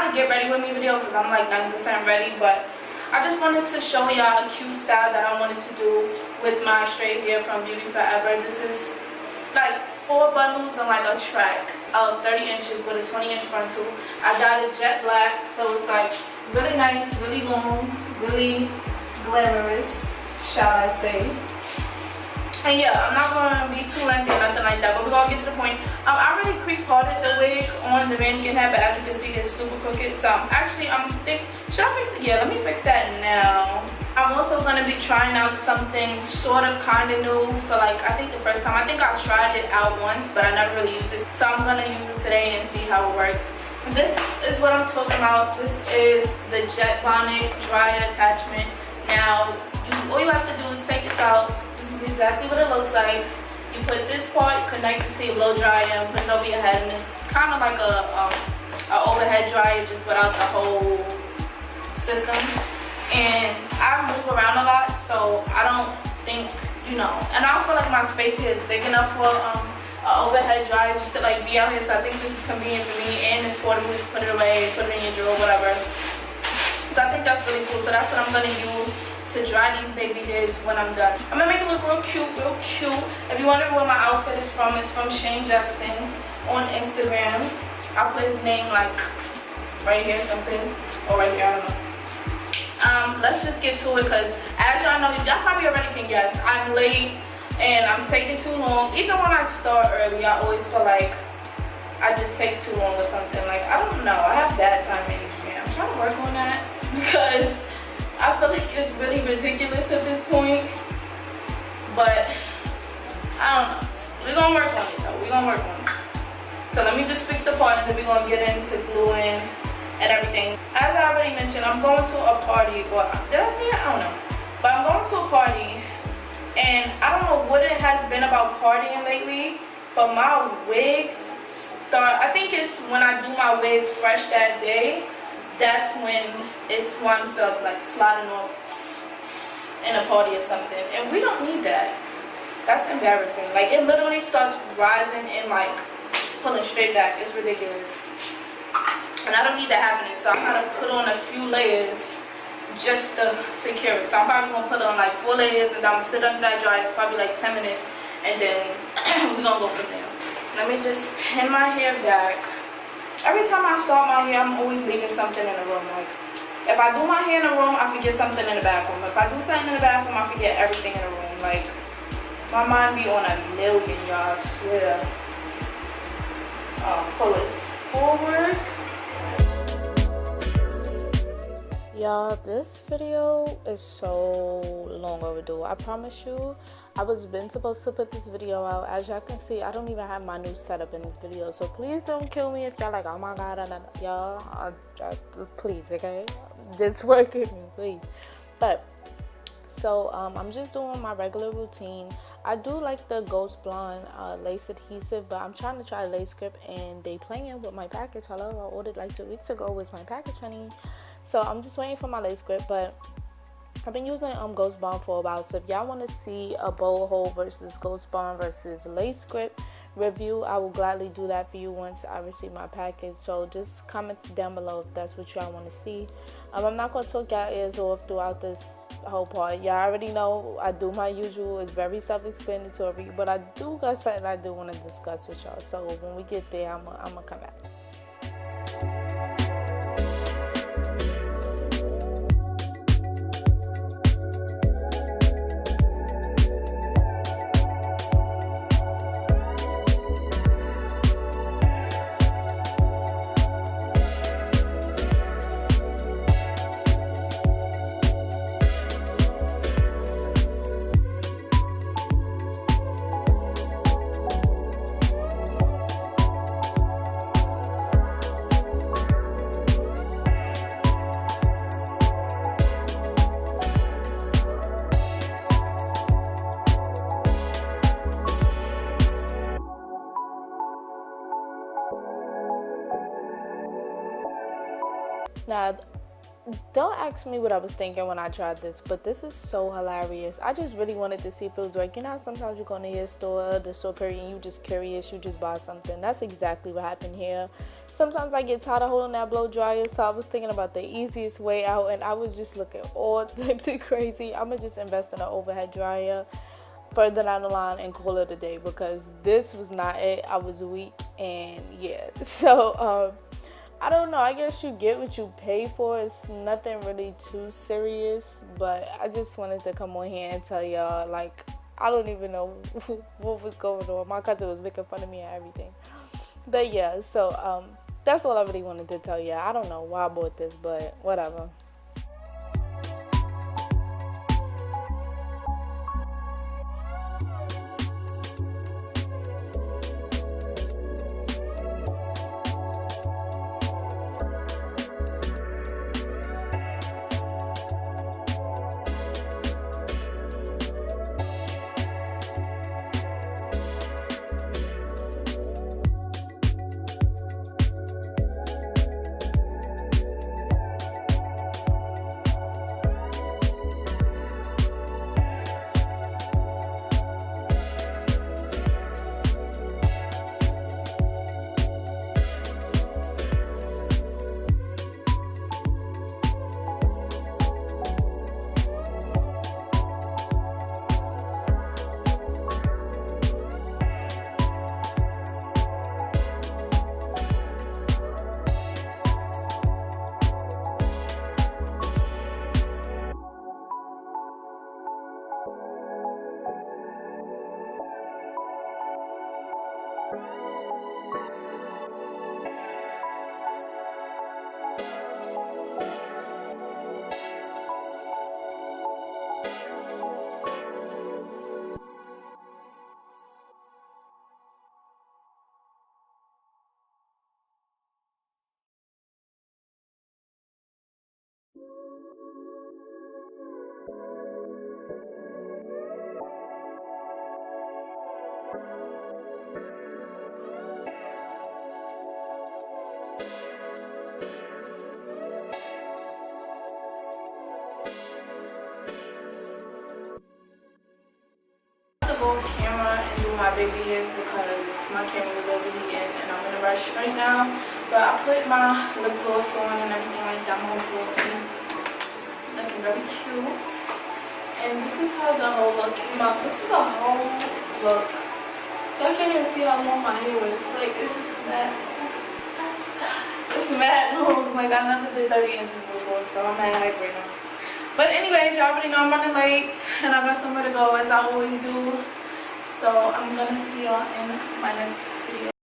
not a get ready with me video because I'm like 90% ready, but I just wanted to show y'all a cute style that I wanted to do with my straight hair from Beauty Forever. This is like 4 bundles and like a track of 30 inches with a 20-inch frontal. I dyed it jet black, so it's like really nice, really long, really glamorous, shall I say. And yeah, I'm not going to be too lengthy or nothing like that, but we're going to get to the point. I already pre-parted the wig on the mannequin head, but as you can see, it's super crooked. So actually, I'm thinking, should I fix it? Yeah, let me fix that now. I'm also going to be trying out something sort of kind of new for like, I think the first time. I think I tried it out once, but I never really used it. So I'm going to use it today and see how it works. This is what I'm talking about. This is the Jet Bonnet dryer attachment. Now, all you have to do is take this out. This is exactly what it looks like. You put this part, connect it to your blow dryer, and put it over your head, and it's kind of like a overhead dryer, just without the whole system. And I move around a lot, so I don't think, you know, and I don't feel like my space here is big enough for an overhead dryer just to like be out here. So I think this is convenient for me, and it's portable. You put it away, put it in your drawer, whatever. So I think that's really cool. So that's what I'm gonna use to dry these baby hairs when I'm done. I'm gonna make it look real cute, real cute. If you wonder where my outfit is from, it's from Shane Justin on Instagram. I'll put his name like right here, something, or right here, I don't know. Let's just get to it, because as y'all know, y'all probably already can guess, I'm late and I'm taking too long. Even when I start early, I always feel like I just take too long or something. Like, I don't know, I have bad time management. I'm trying to work on that, because I feel like it's really ridiculous at this point, but I don't know. We're gonna work on it though. We're gonna work on it. So let me just fix the part, and then we're gonna get into gluing and everything. As I already mentioned, I'm going to a party. Well, did I say it? I don't know. But I'm going to a party, and I don't know what it has been about partying lately, but my wigs start, I think it's when I do my wig fresh that day, that's when it winds up like sliding off in a party or something, and we don't need that. That's embarrassing. Like, it literally starts rising and like pulling straight back. It's ridiculous, and I don't need that happening. So I'm gonna put on a few layers just to secure it. So I'm probably gonna put on like 4 layers, and I'm gonna sit under that dryer for probably like 10 minutes, and then we're gonna go from there. Let me just pin my hair back. Every time I start my hair, I'm always leaving something in the room. Like, if I do my hair in the room, I forget something in the bathroom. If I do something in the bathroom, I forget everything in the room. Like, my mind be on a million, y'all, I swear. Pull this forward. Y'all, this video is so long overdue. I promise you, I was been supposed to put this video out. As y'all can see, I don't even have my new setup in this video, so please don't kill me if y'all like, oh my god, y'all, please, okay, just work with me, please. But so I'm just doing my regular routine. I do like the Ghost Blonde lace adhesive, but I'm trying to try lace grip, and they playing with my package. Hello, I ordered like 2 weeks ago with my package, honey. So I'm just waiting for my lace grip, but I've been using Ghost Bond for a while. So if y'all want to see a bow hole versus Ghost Bond versus lace grip review, I will gladly do that for you once I receive my package. So just comment down below if that's what y'all want to see. I'm not going to talk y'all ears off throughout this whole part. Y'all already know I do my usual. It's very self-explanatory, but I do got something I do want to discuss with y'all. So when we get there, I'm gonna come back. Now, don't ask me what I was thinking when I tried this, but this is so hilarious. I just really wanted to see if it was right. You know how sometimes you go in the hair store, the store period, and you just curious, you just buy something. That's exactly what happened here. Sometimes I get tired of holding that blow dryer, so I was thinking about the easiest way out, and I was just looking all types of crazy. I'm gonna just invest in an overhead dryer further down the line and call it a day, because this was not it. I was weak, and yeah. So I don't know, I guess you get what you pay for. It's nothing really too serious, but I just wanted to come on here and tell y'all, like, I don't even know what was going on. My cousin was making fun of me and everything. But yeah, so that's all I really wanted to tell y'all. I don't know why I bought this, but whatever. Go off camera and do my baby hairs because my camera was overheating and I'm in a rush right now. But I put my lip gloss on and everything like that. My whole glossy, looking very cute. And this is how the whole look came out. This is a whole look. Y'all can't even see how long my hair is. Like, it's just mad. It's mad long. Like, I never did 30 inches before, so I'm mad hype right now. But anyways, y'all already know I'm running late and I got somewhere to go as I always do. So I'm gonna see y'all in my next video.